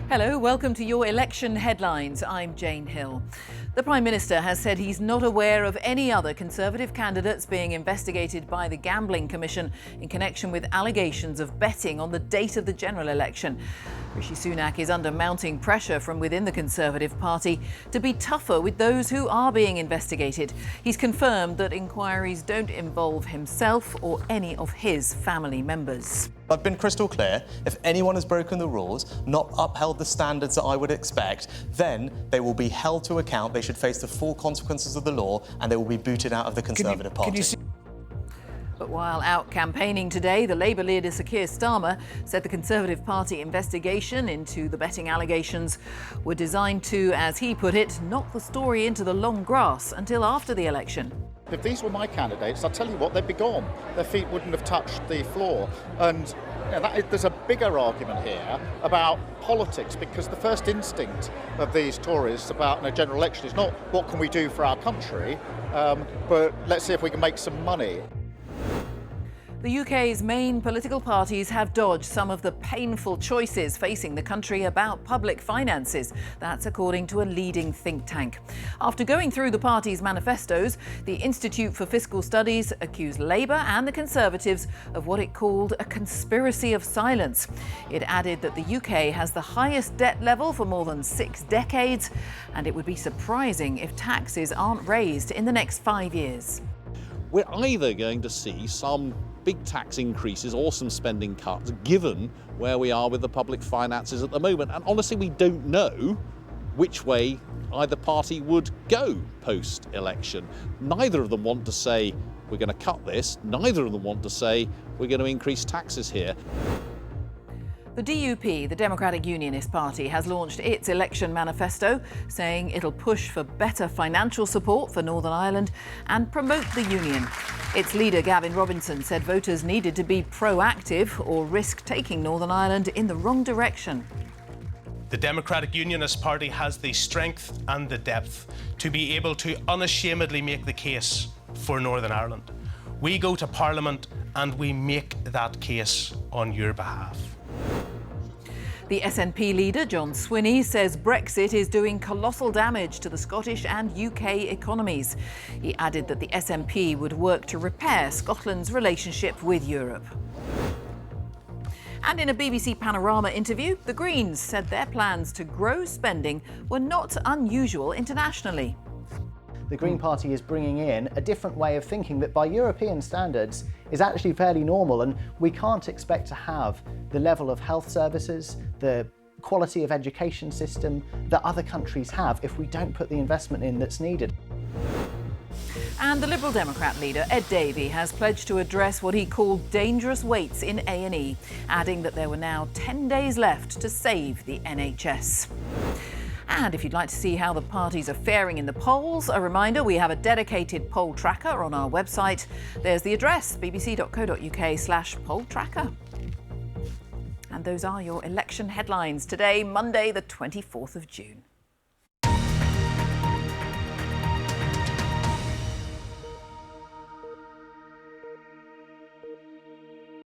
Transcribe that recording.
Hello, welcome to your election headlines. I'm Jane Hill. The Prime Minister has said he's not aware of any other Conservative candidates being investigated by the Gambling Commission in connection with allegations of betting on the date of the general election. Rishi Sunak is under mounting pressure from within the Conservative Party to be tougher with those who are being investigated. He's confirmed that inquiries don't involve himself or any of his family members. I've been crystal clear, if anyone has broken the rules, not upheld the standards that I would expect, then they will be held to account, they should face the full consequences of the law, and they will be booted out of the Conservative Party. But while out campaigning today, the Labour leader Sir Keir Starmer said the Conservative Party investigation into the betting allegations were designed to, as he put it, knock the story into the long grass until after the election. If these were my candidates, I'll tell you what, they'd be gone. Their feet wouldn't have touched the floor. And there's a bigger argument here about politics, because the first instinct of these Tories about a general election is not what can we do for our country, but let's see if we can make some money. The UK's main political parties have dodged some of the painful choices facing the country about public finances. That's according to a leading think tank. After going through the parties' manifestos, the Institute for Fiscal Studies accused Labour and the Conservatives of what it called a conspiracy of silence. It added that the UK has the highest debt level for more than 6 decades, and it would be surprising if taxes aren't raised in the next 5 years. We're either going to see some big tax increases or some spending cuts, given where we are with the public finances at the moment. And honestly, we don't know which way either party would go post-election. Neither of them want to say we're going to cut this. Neither of them want to say we're going to increase taxes here. The DUP, the Democratic Unionist Party, has launched its election manifesto, saying it'll push for better financial support for Northern Ireland and promote the union. Its leader, Gavin Robinson, said voters needed to be proactive or risk taking Northern Ireland in the wrong direction. The Democratic Unionist Party has the strength and the depth to be able to unashamedly make the case for Northern Ireland. We go to Parliament and we make that case on your behalf. The SNP leader, John Swinney, says Brexit is doing colossal damage to the Scottish and UK economies. He added that the SNP would work to repair Scotland's relationship with Europe. And in a BBC Panorama interview, the Greens said their plans to grow spending were not unusual internationally. The Green Party is bringing in a different way of thinking that by European standards is actually fairly normal, and we can't expect to have the level of health services, the quality of education system that other countries have if we don't put the investment in that's needed. And the Liberal Democrat leader, Ed Davey, has pledged to address what he called dangerous waits in A&E, adding that there were now 10 days left to save the NHS. And if you'd like to see how the parties are faring in the polls, a reminder, we have a dedicated poll tracker on our website. There's the address, bbc.co.uk/poll tracker. And those are your election headlines today, Monday, the 24th of June.